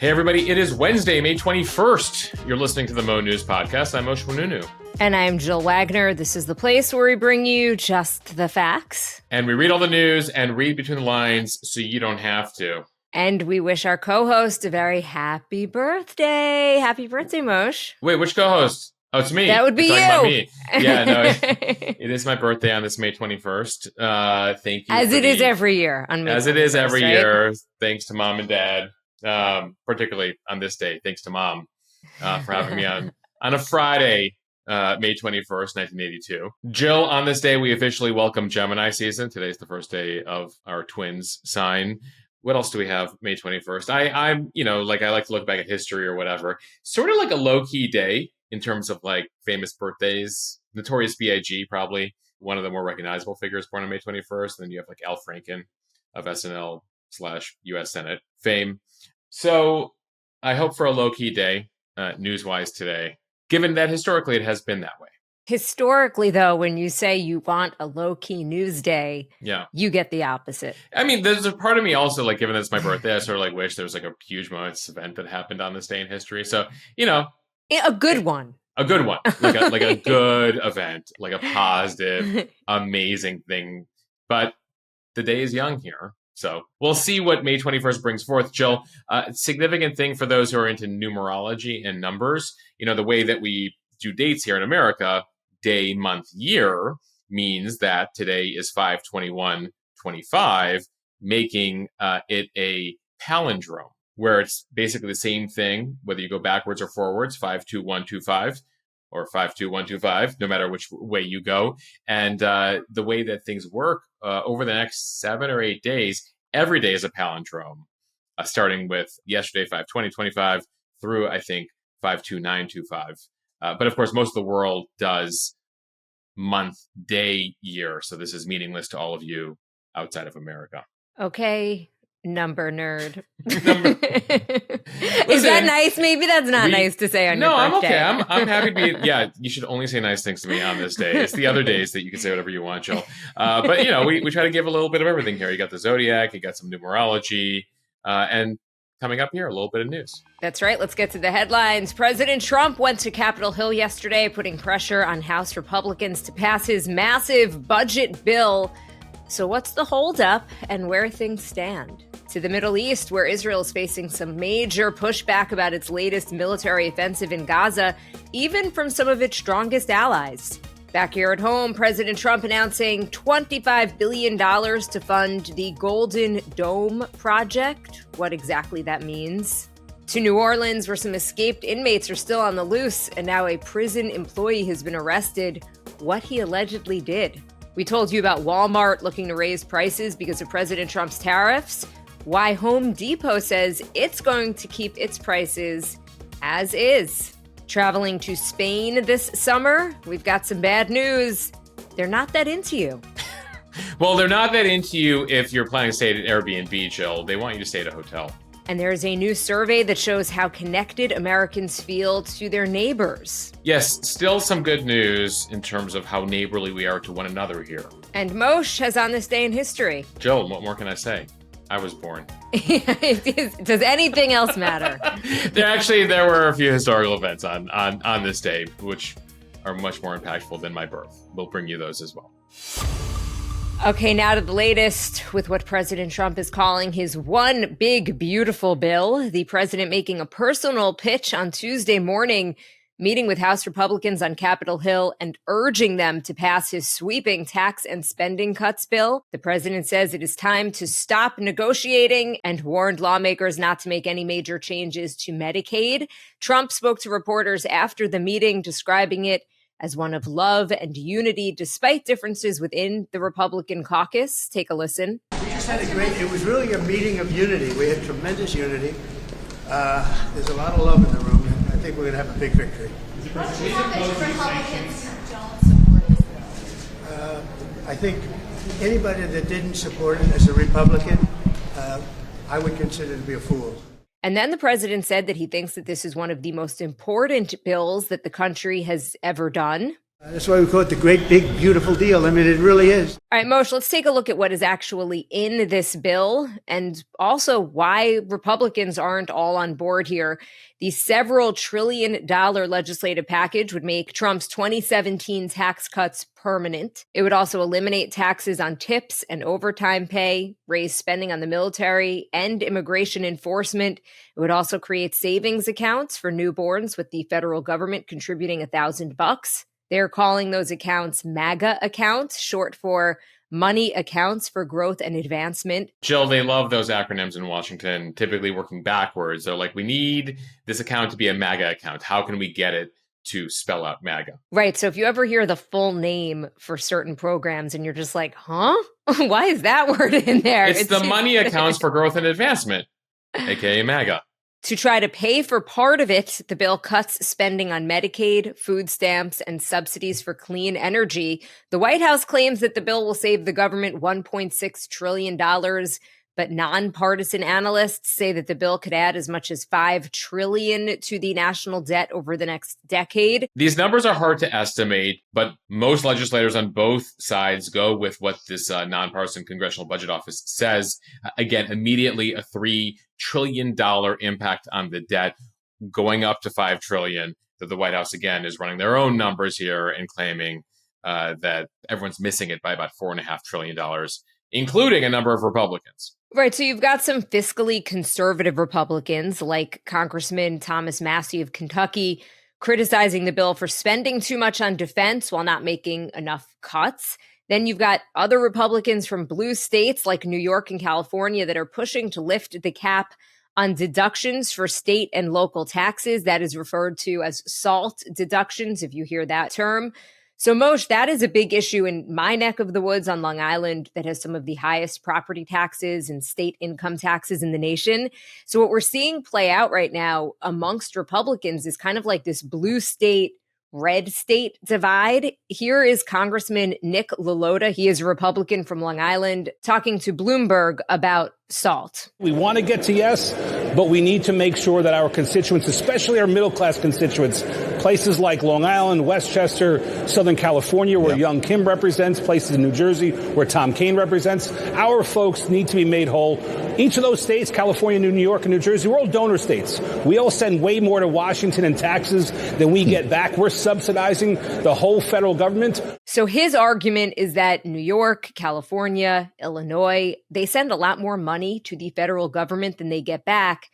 Hey, everybody. It is Wednesday, May 21st. You're listening to the Mo News Podcast. I'm Moshe Mununu. And I'm Jill Wagner. This is the place where we bring you just the facts. And we read all the news and read between the lines so you don't have to. And we wish our co-host a very happy birthday. Happy birthday, Moshe. Wait, which co-host? Oh, it's me. That would be you. About me. Yeah, no, it is my birthday on this May 21st. Thank you. As it is every year. On May As it is every year. Thanks to Mom and Dad. Particularly on this day, thanks to Mom for having me on a Friday, May 21st, 1982. Jill, on this day, we officially welcome Gemini season. Today's the first day of our twins sign. What else do we have May 21st? I'm, I like to look back at history or whatever. Sort of like a low-key day in terms of like famous birthdays. Notorious B.I.G., probably one of the more recognizable figures born on May 21st. And then you have like Al Franken of SNL/U.S. Senate fame. So I hope for a low-key day, news-wise today, given that historically it has been that way. Historically, though, when you say you want a low-key news day, you get the opposite. I mean, there's a part of me also, like, given that it's my birthday, I sort of like wish there was like a huge momentous event that happened on this day in history. So, a good one. A good one. Like a good event, like a positive, amazing thing. But the day is young here. So we'll see what May 21st brings forth. Jill, significant thing for those who are into numerology and numbers. The way that we do dates here in America, day, month, year, means that today is 5/21/25, making it a palindrome, where it's basically the same thing, whether you go backwards or forwards, 5/21/25 or 5/21/25, no matter which way you go. And the way that things work over the next 7 or 8 days, every day is a palindrome, starting with yesterday, 5/20/25, through, I think, 5/29/25. But of course, most of the world does month, day, year. So this is meaningless to all of you outside of America. Okay. Number nerd. Is that nice? Maybe that's not nice to say on your birthday. No, I'm okay. I'm happy to be. Yeah, you should only say nice things to me on this day. It's the other days that you can say whatever you want, Jill. But we try to give a little bit of everything here. You got the zodiac, you got some numerology, and coming up here, a little bit of news. That's right. Let's get to the headlines. President Trump went to Capitol Hill yesterday, putting pressure on House Republicans to pass his massive budget bill. So what's the holdup and where things stand? To the Middle East, where Israel is facing some major pushback about its latest military offensive in Gaza, even from some of its strongest allies. Back here at home, President Trump announcing $25 billion to fund the Golden Dome project. What exactly that means. To New Orleans, where some escaped inmates are still on the loose, and now a prison employee has been arrested. What he allegedly did. We told you about Walmart looking to raise prices because of President Trump's tariffs. Why Home Depot says it's going to keep its prices as is. Traveling to Spain this summer, we've got some bad news. They're not that into you. Well, they're not that into you if you're planning to stay at an Airbnb, Jill. They want you to stay at a hotel. And there is a new survey that shows how connected Americans feel to their neighbors. Yes, still some good news in terms of how neighborly we are to one another here. And Moshe has on this day in history. Jill, what more can I say? I was born. Does anything else matter? There were a few historical events on this day, which are much more impactful than my birth. We'll bring you those as well. Okay, now to the latest with what President Trump is calling his one big, beautiful bill. The president making a personal pitch on Tuesday morning, meeting with House Republicans on Capitol Hill and urging them to pass his sweeping tax and spending cuts bill. The president says it is time to stop negotiating and warned lawmakers not to make any major changes to Medicaid. Trump spoke to reporters after the meeting, describing it as one of love and unity, despite differences within the Republican caucus. Take a listen. We just had it was really a meeting of unity. We had tremendous unity. There's a lot of love in the room, and I think we're going to have a big victory. What happens if Republicans don't support this bill? I think anybody that didn't support it as a Republican, I would consider to be a fool. And then the president said that he thinks that this is one of the most important bills that the country has ever done. That's why we call it the great, big, beautiful deal. I mean, it really is. All right, Moshe, let's take a look at what is actually in this bill and also why Republicans aren't all on board here. The several $trillion legislative package would make Trump's 2017 tax cuts permanent. It would also eliminate taxes on tips and overtime pay, raise spending on the military and immigration enforcement. It would also create savings accounts for newborns, with the federal government contributing $1,000. They're calling those accounts MAGA accounts, short for Money Accounts for Growth and Advancement. Jill, they love those acronyms in Washington, typically working backwards. They're like, we need this account to be a MAGA account. How can we get it to spell out MAGA? Right. So if you ever hear the full name for certain programs and you're just like, huh? Why is that word in there? It's the Money Accounts for Growth and Advancement, aka MAGA. To try to pay for part of it, the bill cuts spending on Medicaid, food stamps, and subsidies for clean energy. The White House claims that the bill will save the government $1.6 trillion, but nonpartisan analysts say that the bill could add as much as $5 trillion to the national debt over the next decade. These numbers are hard to estimate, but most legislators on both sides go with what this nonpartisan Congressional Budget Office says. Again, immediately a $3 trillion impact on the debt, going up to $5 trillion. That the White House, again, is running their own numbers here and claiming that everyone's missing it by about $4.5 trillion, including a number of Republicans. Right. So you've got some fiscally conservative Republicans like Congressman Thomas Massie of Kentucky criticizing the bill for spending too much on defense while not making enough cuts. Then you've got other Republicans from blue states like New York and California that are pushing to lift the cap on deductions for state and local taxes. That is referred to as SALT deductions, if you hear that term. So, Moshe, that is a big issue in my neck of the woods on Long Island that has some of the highest property taxes and state income taxes in the nation. So what we're seeing play out right now amongst Republicans is kind of like this blue state, red state divide. Here is Congressman Nick LaLota. He is a Republican from Long Island talking to Bloomberg about SALT. We want to get to yes, but we need to make sure that our constituents, especially our middle-class constituents, places like Long Island, Westchester, Southern California, where Young Kim represents, places in New Jersey, where Tom Kean represents, our folks need to be made whole. Each of those states, California, New York, and New Jersey, we're all donor states. We all send way more to Washington in taxes than we get back. We're subsidizing the whole federal government. So his argument is that New York, California, Illinois, they send a lot more money to the federal government than they get back,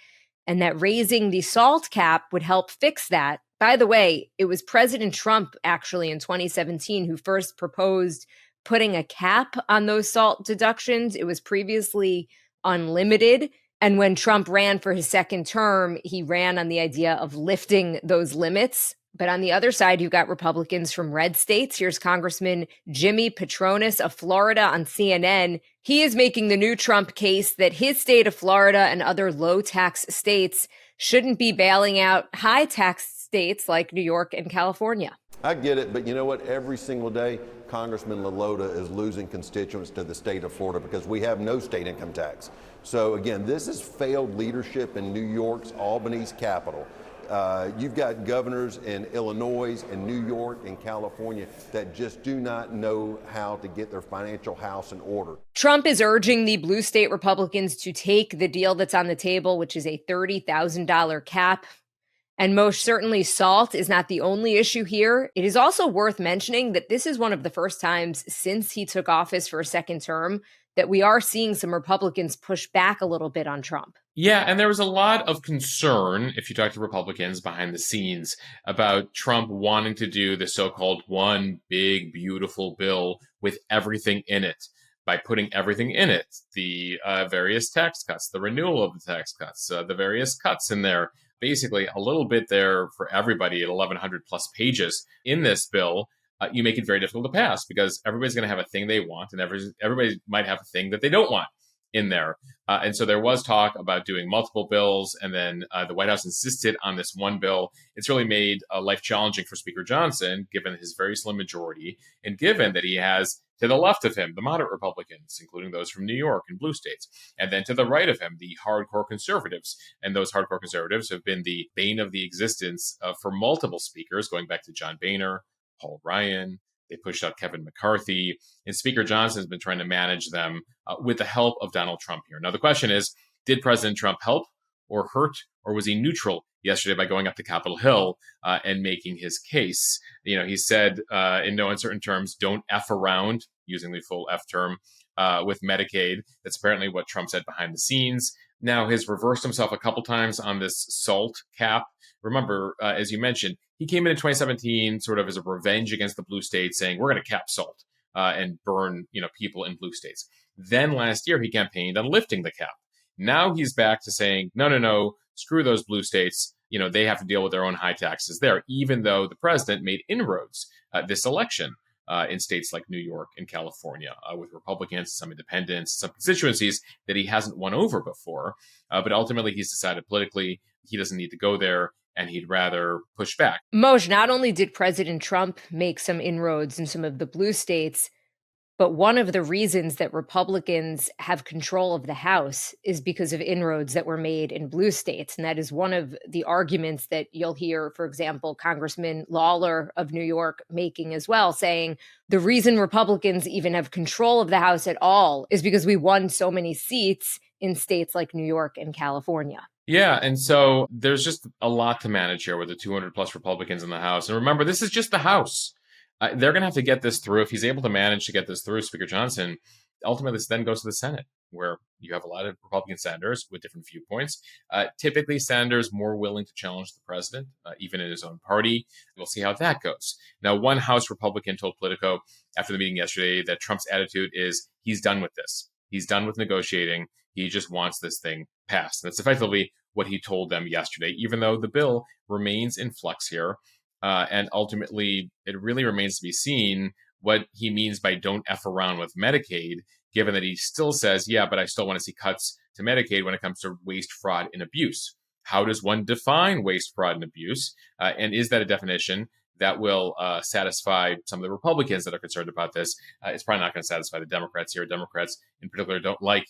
and that raising the SALT cap would help fix that. By the way, it was President Trump actually in 2017 who first proposed putting a cap on those SALT deductions. It was previously unlimited. And when Trump ran for his second term, he ran on the idea of lifting those limits. But on the other side, you've got Republicans from red states. Here's Congressman Jimmy Patronis of Florida on CNN. He is making the new Trump case that his state of Florida and other low tax states shouldn't be bailing out high tax states like New York and California. I get it, but you know what? Every single day, Congressman LaLota is losing constituents to the state of Florida because we have no state income tax. So again, this is failed leadership in New York's Albany's capital. You've got governors in Illinois and New York and California that just do not know how to get their financial house in order. Trump is urging the blue state Republicans to take the deal that's on the table, which is a $30,000 cap. And most certainly, SALT is not the only issue here. It is also worth mentioning that this is one of the first times since he took office for a second term that we are seeing some Republicans push back a little bit on Trump. Yeah, and there was a lot of concern, if you talk to Republicans behind the scenes, about Trump wanting to do the so-called one big, beautiful bill with everything in it. By putting everything in it, the various tax cuts, the renewal of the tax cuts, the various cuts in there, basically a little bit there for everybody at 1,100 plus pages in this bill. You make it very difficult to pass because everybody's going to have a thing they want and everybody might have a thing that they don't want in there. And so there was talk about doing multiple bills, and then the White House insisted on this one bill. It's really made life challenging for Speaker Johnson, given his very slim majority, and given that he has to the left of him the moderate Republicans, including those from New York and blue states, and then to the right of him the hardcore conservatives. And those hardcore conservatives have been the bane of the existence for multiple speakers, going back to John Boehner, Paul Ryan. They pushed out Kevin McCarthy. And Speaker Johnson has been trying to manage them with the help of Donald Trump here. Now, the question is, did President Trump help or hurt, or was he neutral yesterday by going up to Capitol Hill and making his case? He said in no uncertain terms, don't F around, using the full F term, with Medicaid. That's apparently what Trump said behind the scenes. Now, he's reversed himself a couple times on this SALT cap. Remember, as you mentioned, he came in 2017 sort of as a revenge against the blue states, saying we're going to cap SALT and burn people in blue states. Then last year, he campaigned on lifting the cap. Now he's back to saying, no, screw those blue states. They have to deal with their own high taxes there, even though the president made inroads this election in states like New York and California with Republicans, some independents, some constituencies that he hasn't won over before. But ultimately, he's decided politically he doesn't need to go there, and he'd rather push back. Moshe, not only did President Trump make some inroads in some of the blue states, but one of the reasons that Republicans have control of the House is because of inroads that were made in blue states. And that is one of the arguments that you'll hear, for example, Congressman Lawler of New York making as well, saying the reason Republicans even have control of the House at all is because we won so many seats in states like New York and California. Yeah, and so there's just a lot to manage here with the 200 plus Republicans in the House. And remember, this is just the House. They're going to have to get this through. If he's able to manage to get this through, Speaker Johnson, ultimately this then goes to the Senate, where you have a lot of Republican senators with different viewpoints. Typically, senators more willing to challenge the president, even in his own party. We'll see how that goes. Now, one House Republican told Politico after the meeting yesterday that Trump's attitude is he's done with this. He's done with negotiating. He just wants this thing passed. That's effectively what he told them yesterday, even though the bill remains in flux here. And ultimately, it really remains to be seen what he means by don't F around with Medicaid, given that he still says, yeah, but I still want to see cuts to Medicaid when it comes to waste, fraud, and abuse. How does one define waste, fraud, and abuse? And is that a definition that will satisfy some of the Republicans that are concerned about this? It's probably not going to satisfy the Democrats here. Democrats in particular don't like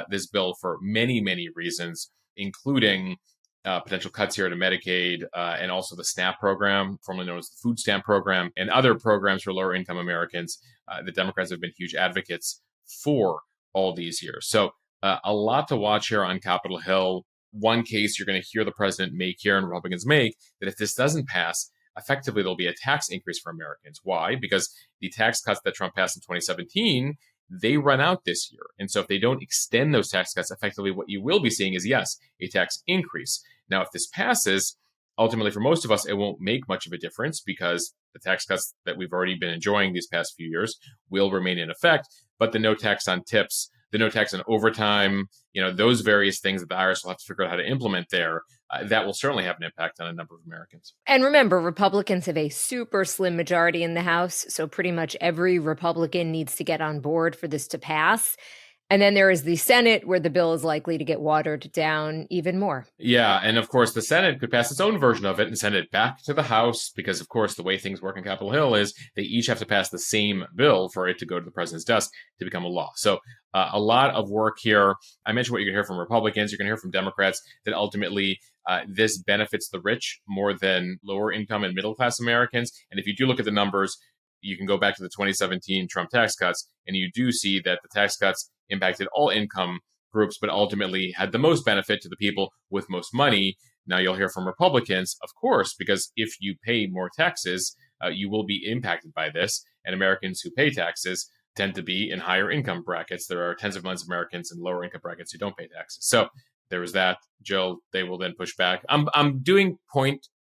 this bill for many, many reasons, including potential cuts here to Medicaid and also the SNAP program, formerly known as the food stamp program, and other programs for lower income Americans. The Democrats have been huge advocates for all these years. So a lot to watch here on Capitol Hill. One case you're going to hear the president make here and Republicans make, that if this doesn't pass, effectively there'll be a tax increase for Americans. Why? Because the tax cuts that Trump passed in 2017, they run out this year. And so if they don't extend those tax cuts, effectively what you will be seeing is, yes, a tax increase. Now, if this passes, ultimately for most of us, it won't make much of a difference because the tax cuts that we've already been enjoying these past few years will remain in effect. But the no tax on tips, the no tax on overtime, those various things that the IRS will have to figure out how to implement there, that will certainly have an impact on a number of Americans. And remember, Republicans have a super slim majority in the House, so pretty much every Republican needs to get on board for this to pass. And then there is the Senate, where the bill is likely to get watered down even more. Yeah, and of course, the Senate could pass its own version of it and send it back to the House, because, of course, the way things work on Capitol Hill is they each have to pass the same bill for it to go to the president's desk to become a law. So a lot of work here. I mentioned what you're going to hear from Republicans. You're going to hear from Democrats that ultimately this benefits the rich more than lower income and middle class Americans. And if you do look at the numbers, you can go back to the 2017 Trump tax cuts, and you do see that the tax cuts impacted all income groups, but ultimately had the most benefit to the people with most money. Now you'll hear from Republicans, of course, because if you pay more taxes, you will be impacted by this. And Americans who pay taxes tend to be in higher income brackets. There are tens of millions of Americans in lower income brackets who don't pay taxes. So there was that. Jill, they will then push back. I'm doing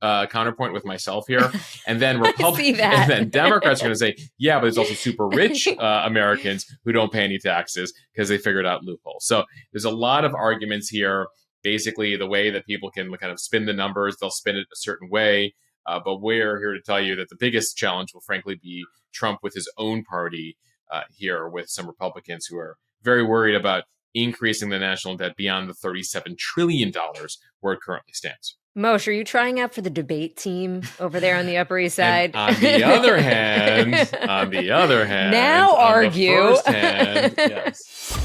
counterpoint with myself here, and then Republicans and then Democrats are going to say, yeah, but there's also super rich Americans who don't pay any taxes because they figured out loopholes. So there's a lot of arguments here. Basically, the way that people can kind of spin the numbers, they'll spin it a certain way. But we're here to tell you that the biggest challenge will frankly be Trump with his own party here, with some Republicans who are very worried about increasing the national debt beyond the $37 trillion where it currently stands. Moshe, are you trying out for the debate team over there on the Upper East Side? On the other hand, now argue. yes.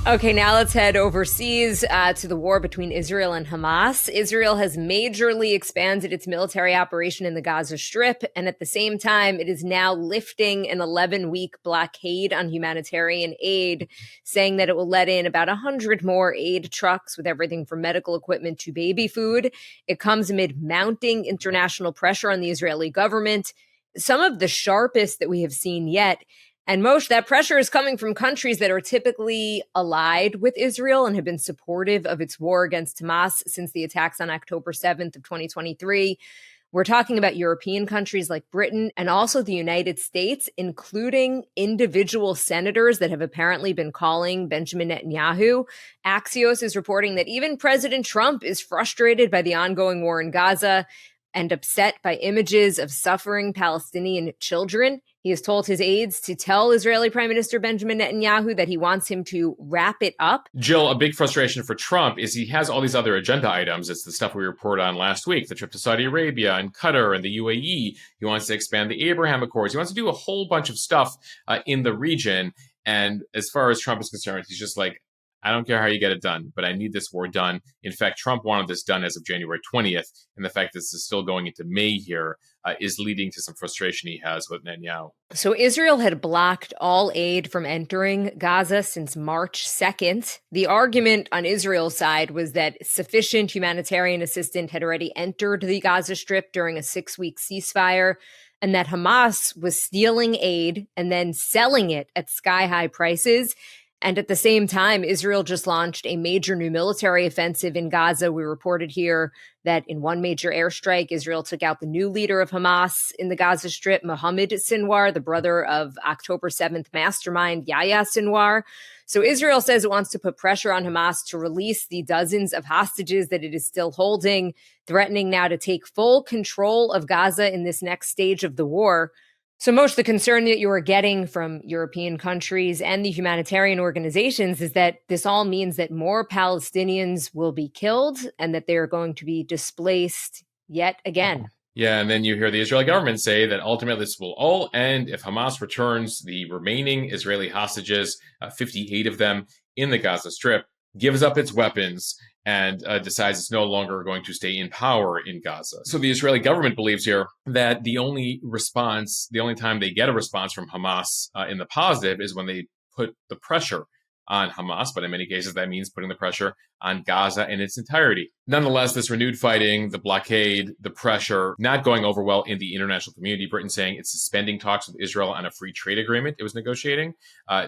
Okay, now let's head overseas to the war between Israel and Hamas. Israel has majorly expanded its military operation in the Gaza Strip, and at the same time, it is now lifting an 11-week blockade on humanitarian aid, saying that it will let in about 100 more aid trucks with everything from medical equipment to baby food. It comes amid mounting international pressure on the Israeli government, some of the sharpest that we have seen yet. And most that pressure is coming from countries that are typically allied with Israel and have been supportive of its war against Hamas since the attacks on October 7th of 2023. We're talking about European countries like Britain and also the United States, including individual senators that have apparently been calling Benjamin Netanyahu. Axios is reporting that even President Trump is frustrated by the ongoing war in Gaza and upset by images of suffering Palestinian children. He has told his aides to tell Israeli Prime Minister Benjamin Netanyahu that he wants him to wrap it up. Jill, a big frustration for Trump is he has all these other agenda items. It's the stuff we reported on last week, the trip to Saudi Arabia and Qatar and the UAE. He wants to expand the Abraham Accords. He wants to do a whole bunch of stuff in the region. And as far as Trump is concerned, he's just like, I don't care how you get it done, but I need this war done. In fact, Trump wanted this done as of January 20th. And the fact that this is still going into May here is leading to some frustration he has with Netanyahu. So Israel had blocked all aid from entering Gaza since March 2nd. The argument on Israel's side was that sufficient humanitarian assistance had already entered the Gaza Strip during a 6-week ceasefire, and that Hamas was stealing aid and then selling it at sky-high prices. And at the same time, Israel just launched a major new military offensive in Gaza. We reported here that in one major airstrike, Israel took out the new leader of Hamas in the Gaza Strip, Mohammed Sinwar, the brother of October 7th mastermind Yahya Sinwar. So Israel says it wants to put pressure on Hamas to release the dozens of hostages that it is still holding, threatening now to take full control of Gaza in this next stage of the war. So most of the concern that you are getting from European countries and the humanitarian organizations is that this all means that more Palestinians will be killed and that they are going to be displaced yet again. Yeah, and then you hear the Israeli government say that ultimately this will all end if Hamas returns the remaining Israeli hostages, 58 of them in the Gaza Strip, gives up its weapons, and decides it's no longer going to stay in power in Gaza. So the Israeli government believes here that the only time they get a response from Hamas in the positive is when they put the pressure on Hamas, but in many cases that means putting the pressure on Gaza in its entirety. Nonetheless, this renewed fighting, the blockade, the pressure, not going over well in the international community. Britain saying it's suspending talks with Israel on a free trade agreement it was negotiating.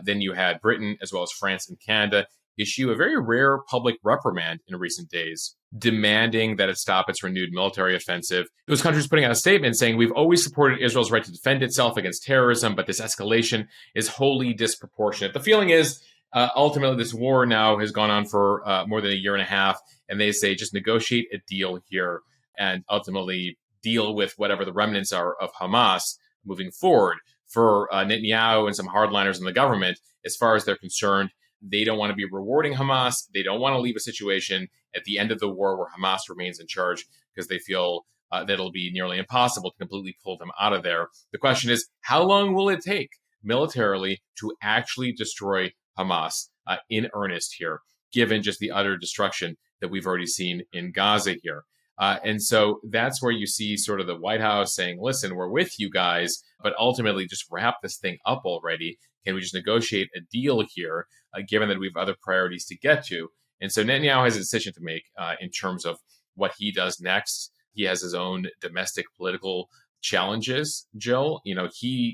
Then you had Britain, as well as France and Canada, issue a very rare public reprimand in recent days, demanding that it stop its renewed military offensive. Those countries putting out a statement saying, we've always supported Israel's right to defend itself against terrorism, but this escalation is wholly disproportionate. The feeling is, ultimately, this war now has gone on for more than a year and a half, and they say just negotiate a deal here and ultimately deal with whatever the remnants are of Hamas moving forward. For Netanyahu and some hardliners in the government, as far as they're concerned, they don't want to be rewarding Hamas. They don't want to leave a situation at the end of the war where Hamas remains in charge because they feel that it'll be nearly impossible to completely pull them out of there. The question is, how long will it take militarily to actually destroy Hamas in earnest here, given just the utter destruction that we've already seen in Gaza here? And so that's where you see sort of the White House saying, listen, we're with you guys, but ultimately just wrap this thing up already. Can we just negotiate a deal here, given that we have other priorities to get to? And so Netanyahu has a decision to make in terms of what he does next. He has his own domestic political challenges, Jill. You know,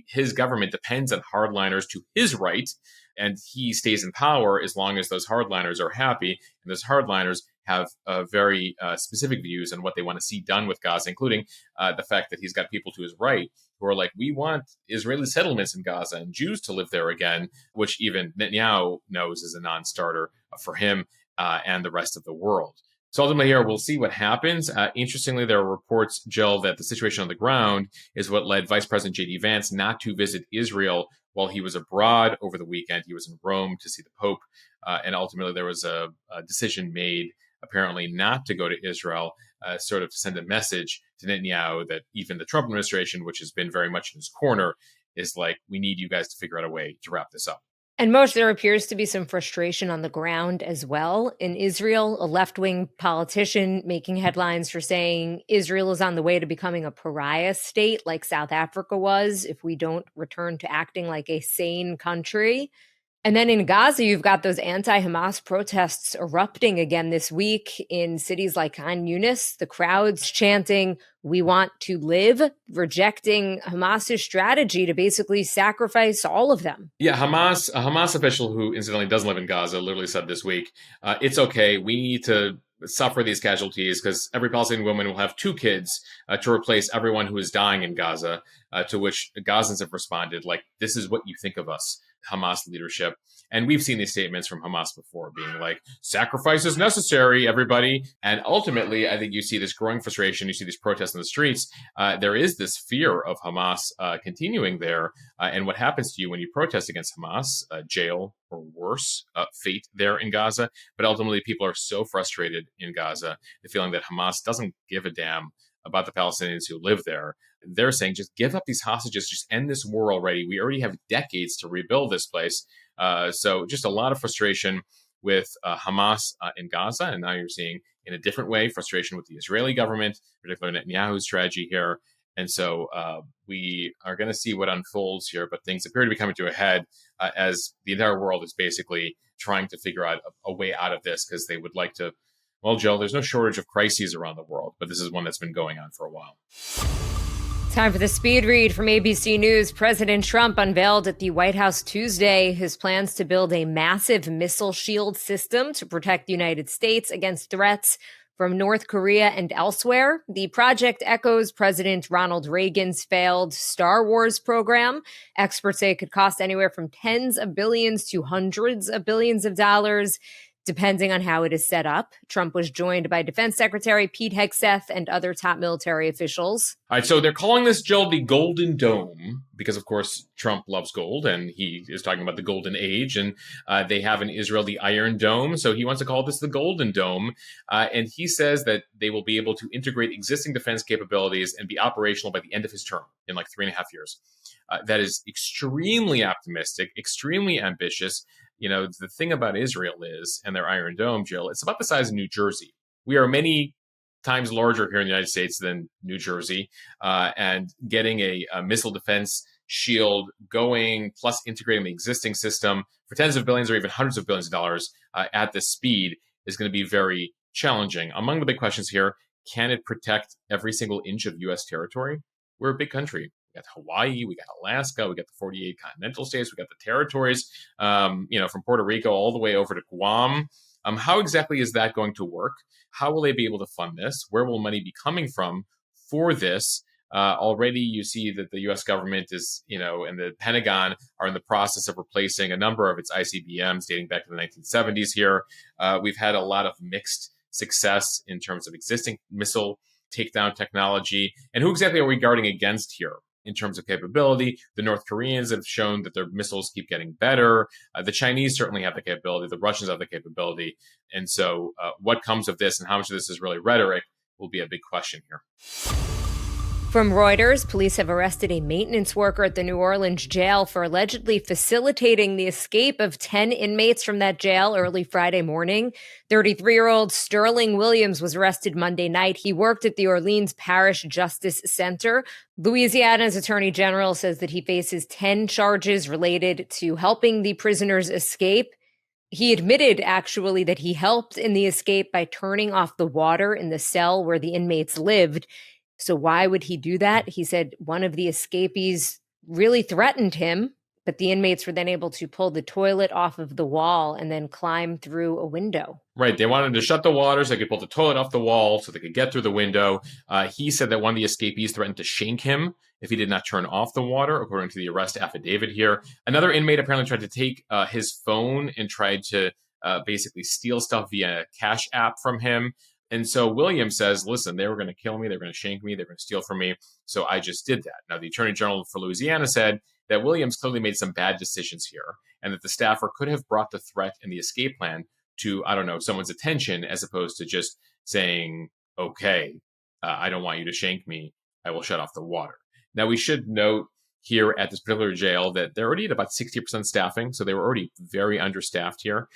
his government depends on hardliners to his right, and he stays in power as long as those hardliners are happy. And those hardliners have very specific views on what they want to see done with Gaza, including the fact that he's got people to his right who are like, we want Israeli settlements in Gaza and Jews to live there again, which even Netanyahu knows is a non-starter for him and the rest of the world. So ultimately here, we'll see what happens. Interestingly, there are reports, Jill, that the situation on the ground is what led Vice President J.D. Vance not to visit Israel while he was abroad over the weekend. He was in Rome to see the Pope, and ultimately there was a decision made apparently not to go to Israel, sort of to send a message to Netanyahu that even the Trump administration, which has been very much in his corner, is like, we need you guys to figure out a way to wrap this up. And Moshe, there appears to be some frustration on the ground as well. In Israel, a left-wing politician making headlines for saying Israel is on the way to becoming a pariah state like South Africa was if we don't return to acting like a sane country. And then in Gaza, you've got those anti-Hamas protests erupting again this week in cities like Khan Yunis. The crowds chanting, "We want to live," rejecting Hamas's strategy to basically sacrifice all of them. Yeah, a Hamas official who incidentally doesn't live in Gaza literally said this week, it's okay, we need to suffer these casualties because every Palestinian woman will have 2 kids to replace everyone who is dying in Gaza, to which Gazans have responded, like, this is what you think of us, Hamas leadership. And we've seen these statements from Hamas before being like, sacrifice is necessary, everybody. And ultimately, I think you see this growing frustration. You see these protests in the streets. There is this fear of Hamas continuing there. And what happens to you when you protest against Hamas? Jail or worse, fate there in Gaza. But ultimately, people are so frustrated in Gaza, the feeling that Hamas doesn't give a damn about the Palestinians who live there. They're saying, just give up these hostages, just end this war already. We already have decades to rebuild this place. So just a lot of frustration with Hamas in Gaza. And now you're seeing, in a different way, frustration with the Israeli government, particularly Netanyahu's strategy here. And so we are going to see what unfolds here. But things appear to be coming to a head as the entire world is basically trying to figure out a way out of this because they would like to. Well, Joe, there's no shortage of crises around the world, but this is one that's been going on for a while. Time for the speed read from ABC News. President Trump unveiled at the White House Tuesday his plans to build a massive missile shield system to protect the United States against threats from North Korea and elsewhere. The project echoes President Ronald Reagan's failed Star Wars program. Experts say it could cost anywhere from tens of billions to hundreds of billions of dollars, depending on how it is set up. Trump was joined by Defense Secretary Pete Hegseth and other top military officials. All right, so they're calling this, Jill, the Golden Dome, because, of course, Trump loves gold, and he is talking about the Golden Age, and they have in Israel the Iron Dome, so he wants to call this the Golden Dome, and he says that they will be able to integrate existing defense capabilities and be operational by the end of his term, in like 3.5 years. That is extremely optimistic, extremely ambitious. You know, the thing about Israel is, and their Iron Dome, Jill, it's about the size of New Jersey. We are many times larger here in the United States than New Jersey, and getting a missile defense shield going, plus integrating the existing system for tens of billions or even hundreds of billions of dollars at this speed is going to be very challenging. Among the big questions here, can it protect every single inch of U.S. territory? We're a big country. We got Hawaii, we got Alaska, we got the 48 continental states, we got the territories, from Puerto Rico all the way over to Guam. How exactly is that going to work? How will they be able to fund this? Where will money be coming from for this? Already you see that the U.S. government is, and the Pentagon are in the process of replacing a number of its ICBMs dating back to the 1970s here. We've had a lot of mixed success in terms of existing missile takedown technology. And who exactly are we guarding against here? In terms of capability, the North Koreans have shown that their missiles keep getting better. The Chinese certainly have the capability. The Russians have the capability. And so what comes of this and how much of this is really rhetoric will be a big question here. From Reuters, police have arrested a maintenance worker at the New Orleans jail for allegedly facilitating the escape of 10 inmates from that jail early Friday morning. 33-year-old Sterling Williams was arrested Monday night. He worked at the Orleans Parish Justice Center. Louisiana's Attorney General says that he faces 10 charges related to helping the prisoners escape. He admitted, actually, that he helped in the escape by turning off the water in the cell where the inmates lived. So why would he do that? He said one of the escapees really threatened him, but the inmates were then able to pull the toilet off of the wall and then climb through a window. Right. They wanted to shut the water so they could pull the toilet off the wall so they could get through the window. He said that one of the escapees threatened to shank him if he did not turn off the water, according to the arrest affidavit here. Another inmate apparently tried to take his phone and tried to basically steal stuff via a Cash App from him. And so Williams says, listen, they were going to kill me. They were going to shank me. They were going to steal from me. So I just did that. Now, the Attorney General for Louisiana said that Williams clearly made some bad decisions here and that the staffer could have brought the threat and the escape plan to, someone's attention as opposed to just saying, okay, I don't want you to shank me. I will shut off the water. Now, we should note here at this particular jail that they're already at about 60% staffing. So they were already very understaffed here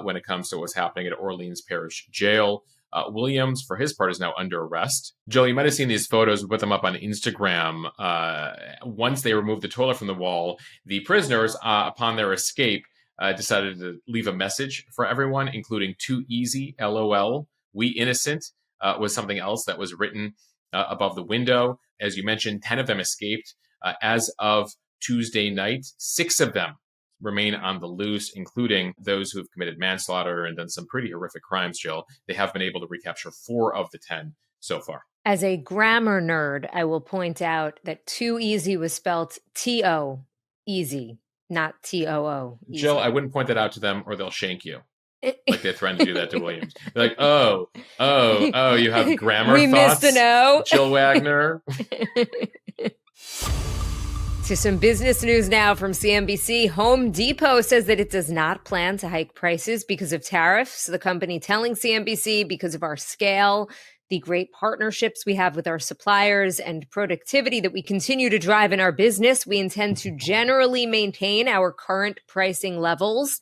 when it comes to what's happening at Orleans Parish Jail. Williams, for his part, is now under arrest. Joe, you might have seen these photos. We put them up on Instagram. Once they removed the toilet from the wall, the prisoners, upon their escape, decided to leave a message for everyone, including "Too easy, LOL, we innocent," was something else that was written above the window. As you mentioned, 10 of them escaped. As of Tuesday night, 6 of them remain on the loose, including those who have committed manslaughter and done some pretty horrific crimes, Jill. They have been able to recapture 4 of the 10 so far. As a grammar nerd, I will point out that too easy was spelled T-O, easy, not T-O-O. Easy. Jill, I wouldn't point that out to them or they'll shank you. Like they threatened to do that to Williams. They're like, oh, you have grammar we thoughts? Missed an O. Jill Wagner. To some business news now from CNBC. Home Depot says that it does not plan to hike prices because of tariffs. The company telling CNBC, because of our scale, the great partnerships we have with our suppliers, and productivity that we continue to drive in our business, we intend to generally maintain our current pricing levels.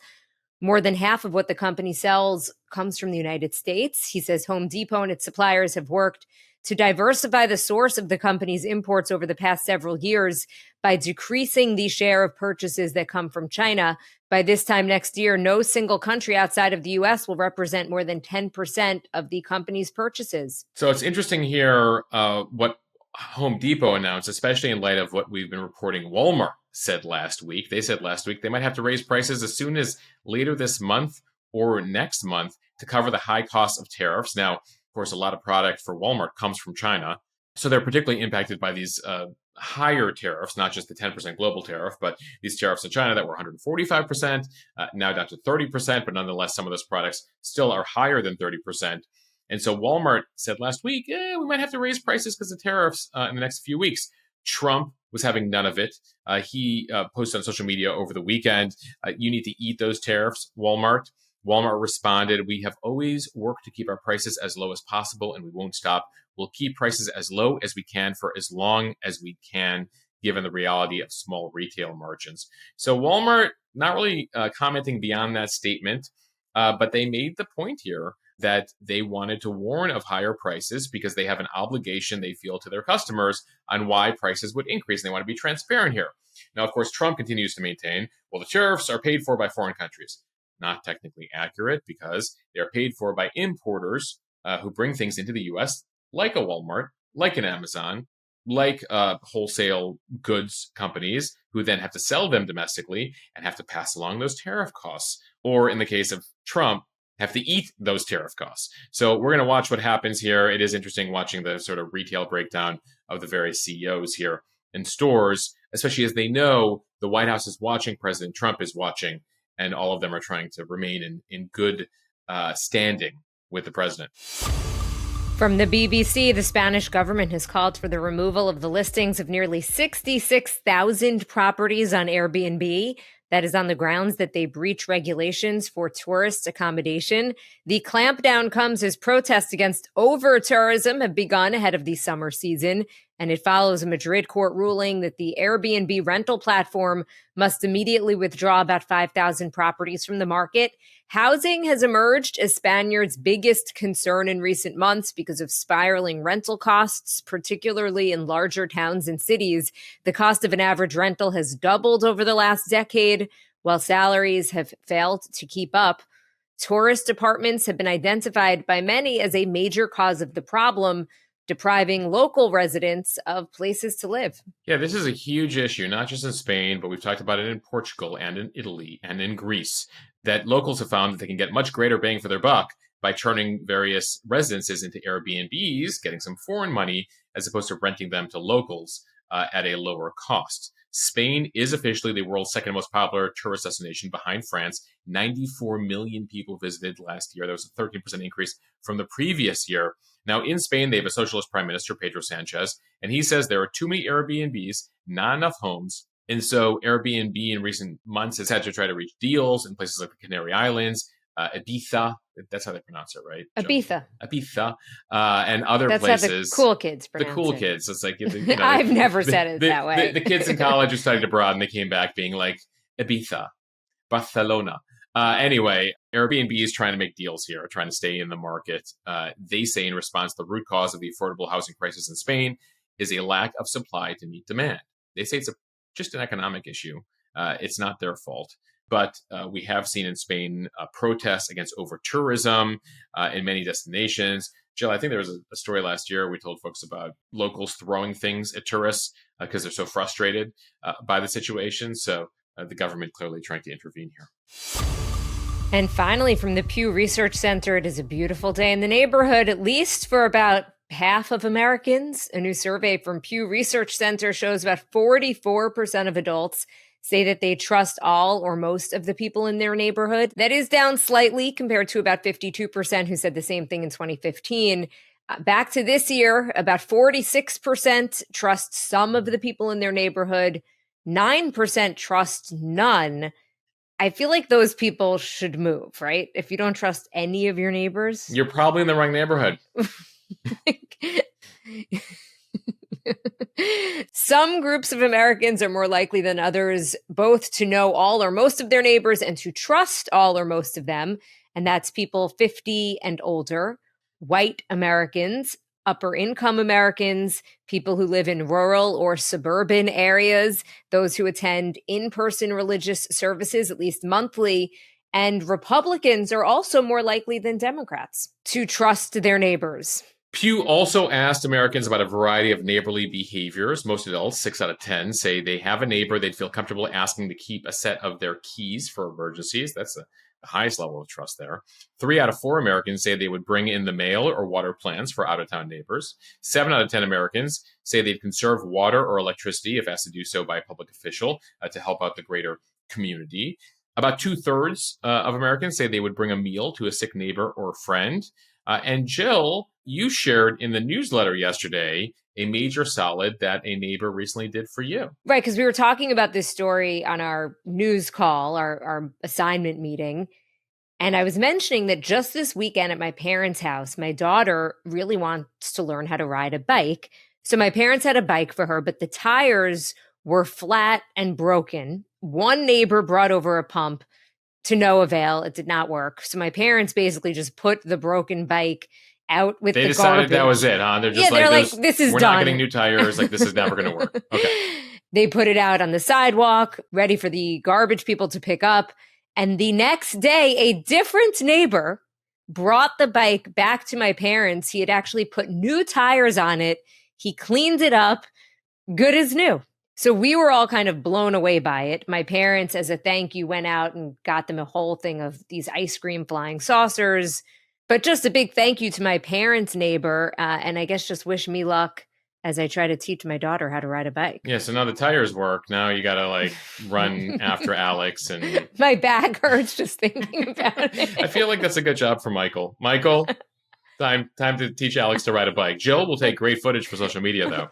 More than half of what the company sells comes from the United States. He says Home Depot and its suppliers have worked to diversify the source of the company's imports over the past several years by decreasing the share of purchases that come from China. By this time next year, no single country outside of the U.S. will represent more than 10% of the company's purchases. So it's interesting here what Home Depot announced, especially in light of what we've been reporting Walmart said last week. They said last week they might have to raise prices as soon as later this month or next month to cover the high cost of tariffs. Now, of course, a lot of product for Walmart comes from China. So they're particularly impacted by these higher tariffs, not just the 10% global tariff, but these tariffs in China that were 145%, now down to 30%, but nonetheless, some of those products still are higher than 30%. And so Walmart said last week, we might have to raise prices because of tariffs in the next few weeks. Trump was having none of it. He posted on social media over the weekend, you need to eat those tariffs, Walmart. Walmart responded, we have always worked to keep our prices as low as possible, and we won't stop. We'll keep prices as low as we can for as long as we can, given the reality of small retail margins. So Walmart not really commenting beyond that statement, but they made the point here that they wanted to warn of higher prices because they have an obligation they feel to their customers on why prices would increase. And they want to be transparent here. Now, of course, Trump continues to maintain, well, the tariffs are paid for by foreign countries. Not technically accurate because they're paid for by importers who bring things into the U.S., like a Walmart, like an Amazon, like wholesale goods companies who then have to sell them domestically and have to pass along those tariff costs. Or in the case of Trump, have to eat those tariff costs. So we're going to watch what happens here. It is interesting watching the sort of retail breakdown of the various CEOs here in stores, especially as they know the White House is watching, President Trump is watching, and all of them are trying to remain in good standing with the president. From the BBC, the Spanish government has called for the removal of the listings of nearly 66,000 properties on Airbnb. That is on the grounds that they breach regulations for tourist accommodation. The clampdown comes as protests against over-tourism have begun ahead of the summer season, and it follows a Madrid court ruling that the Airbnb rental platform must immediately withdraw about 5,000 properties from the market. Housing has emerged as Spaniards' biggest concern in recent months because of spiraling rental costs, particularly in larger towns and cities. The cost of an average rental has doubled over the last decade, while salaries have failed to keep up. Tourist apartments have been identified by many as a major cause of the problem, depriving local residents of places to live. Yeah, this is a huge issue, not just in Spain, but we've talked about it in Portugal and in Italy and in Greece, that locals have found that they can get much greater bang for their buck by turning various residences into Airbnbs, getting some foreign money, as opposed to renting them to locals at a lower cost. Spain is officially the world's second most popular tourist destination behind France. 94 million people visited last year. That was a 13% increase from the previous year. Now, in Spain, they have a socialist prime minister, Pedro Sanchez, and he says there are too many Airbnbs, not enough homes. And so Airbnb in recent months has had to try to reach deals in places like the Canary Islands Ibiza. That's how they pronounce it, right? Ibiza. Ibiza, and other That's places. how the cool kids The pronounce cool it. kids. It's like, I've never said it that way. The kids in college who studied abroad and they came back being like, Ibiza, Barcelona. Anyway, Airbnb is trying to make deals here, trying to stay in the market. They say in response, the root cause of the affordable housing crisis in Spain is a lack of supply to meet demand. They say it's just an economic issue. It's not their fault. But we have seen in Spain protests against over-tourism in many destinations. Jill, I think there was a story last year we told folks about locals throwing things at tourists because they're so frustrated by the situation. So the government clearly trying to intervene here. And finally, from the Pew Research Center, it is a beautiful day in the neighborhood, at least for about half of Americans. A new survey from Pew Research Center shows about 44% of adults say that they trust all or most of the people in their neighborhood. That is down slightly compared to about 52% who said the same thing in 2015. Back to this year, about 46% trust some of the people in their neighborhood, 9% trust none. I feel like those people should move, right? If you don't trust any of your neighbors. You're probably in the wrong neighborhood. Some groups of Americans are more likely than others both to know all or most of their neighbors and to trust all or most of them. And that's people 50 and older, white Americans, upper income Americans, people who live in rural or suburban areas, those who attend in-person religious services at least monthly. And Republicans are also more likely than Democrats to trust their neighbors. Pew also asked Americans about a variety of neighborly behaviors. Most adults, 6 out of 10, say they have a neighbor they'd feel comfortable asking to keep a set of their keys for emergencies. That's the highest level of trust there. 3 out of 4 Americans say they would bring in the mail or water plans for out-of-town neighbors. 7 out of 10 Americans say they'd conserve water or electricity if asked to do so by a public official to help out the greater community. About 2/3 of Americans say they would bring a meal to a sick neighbor or friend. And Jill, you shared in the newsletter yesterday a major solid that a neighbor recently did for you. Right, because we were talking about this story on our news call, our assignment meeting. And I was mentioning that just this weekend at my parents' house, my daughter really wants to learn how to ride a bike. So my parents had a bike for her, but the tires were flat and broken. One neighbor brought over a pump to no avail. It did not work. So my parents basically just put the broken bike out with the garbage. They decided that was it, huh? They're just they're like, this is we're done. We're not getting new tires. Like, this is never going to work. Okay. They put it out on the sidewalk, ready for the garbage people to pick up. And the next day, a different neighbor brought the bike back to my parents. He had actually put new tires on it. He cleaned it up, good as new. So we were all kind of blown away by it. My parents, as a thank you, went out and got them a whole thing of these ice cream flying saucers. But just a big thank you to my parents' neighbor. And I guess just wish me luck as I try to teach my daughter how to ride a bike. Yeah, so now the tires work. Now you got to run after Alex. And my back hurts just thinking about it. I feel like that's a good job for Michael. Michael, time to teach Alex to ride a bike. Jill will take great footage for social media, though.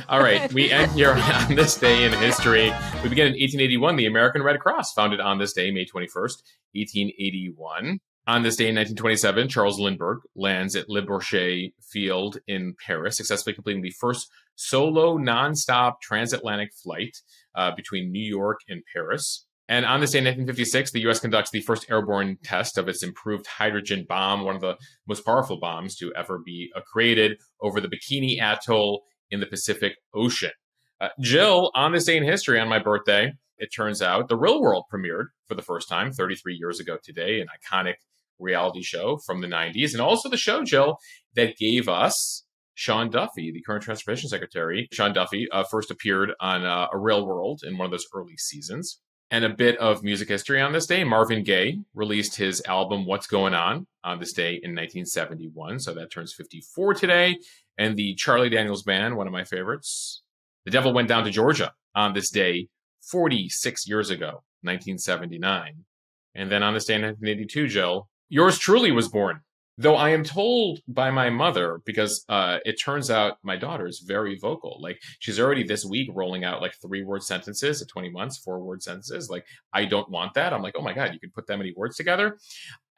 All right, we end here on this day in history. We begin in 1881. The American Red Cross, founded on this day, May 21st, 1881. On this day in 1927, Charles Lindbergh lands at Le Bourget Field in Paris, successfully completing the first solo nonstop transatlantic flight between New York and Paris. And on this day in 1956, the U.S. conducts the first airborne test of its improved hydrogen bomb, one of the most powerful bombs to ever be created, over the Bikini Atoll in the Pacific Ocean. Jill, on this day in history, on my birthday, it turns out The Real World premiered for the first time 33 years ago today, an iconic reality show from the 90s, and also the show, Jill, that gave us Sean Duffy, the current transportation secretary. Sean Duffy first appeared on A Real World in one of those early seasons. And a bit of music history on this day. Marvin Gaye released his album What's Going On this day in 1971, so that turns 54 today. And the Charlie Daniels Band, one of my favorites, The Devil Went Down to Georgia on this day 46 years ago, 1979. And then on this day in 1982, Jill, yours truly was born Though I am told by my mother, because it turns out my daughter is very vocal. Like, she's already this week rolling out like 3-word sentences at 20 months, 4-word sentences. Like, I don't want that. I'm like, oh my God, you can put that many words together.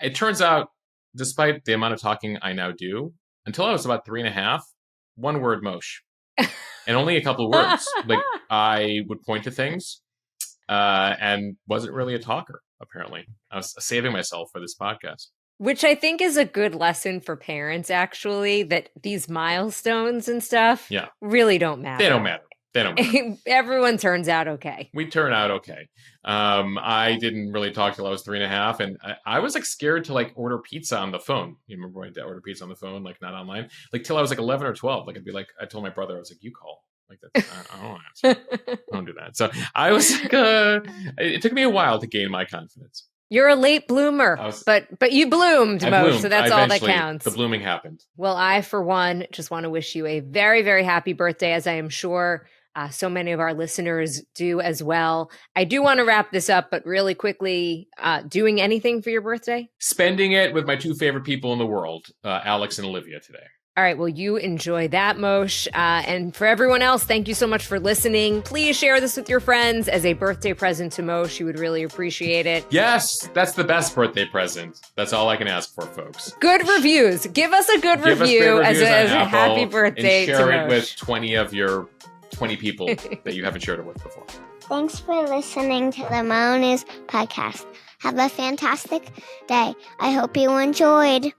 It turns out, despite the amount of talking I now do, until I was about 3.5, 1 word mosh. And only a couple of words. Like, I would point to things and wasn't really a talker, apparently. I was saving myself for this podcast. Which I think is a good lesson for parents, actually, that these milestones and stuff really don't matter. They don't matter. They don't matter. Everyone turns out okay. We turn out okay. I didn't really talk till I was 3.5, and I was like scared to like order pizza on the phone. You remember when I order pizza on the phone, like not online? Like till I was like 11 or 12. Like I'd be like, I told my brother, I was like, you call. Like that's, I don't answer. I don't do that. So I was like, it took me a while to gain my confidence. You're a late bloomer, but you bloomed, Mo, so that's all that counts. The blooming happened. Well, I, for one, just want to wish you a very, very happy birthday, as I am sure so many of our listeners do as well. I do want to wrap this up, but really quickly, doing anything for your birthday? Spending it with my 2 favorite people in the world, Alex and Olivia, today. All right, well, you enjoy that, Moshe. And for everyone else, thank you so much for listening. Please share this with your friends as a birthday present to Moshe. You would really appreciate it. Yes, that's the best birthday present. That's all I can ask for, folks. Good reviews. Give us a good review as a happy birthday to Moshe. And share it with 20 of your 20 people that you haven't shared it with before. Thanks for listening to the Mo News podcast. Have a fantastic day. I hope you enjoyed.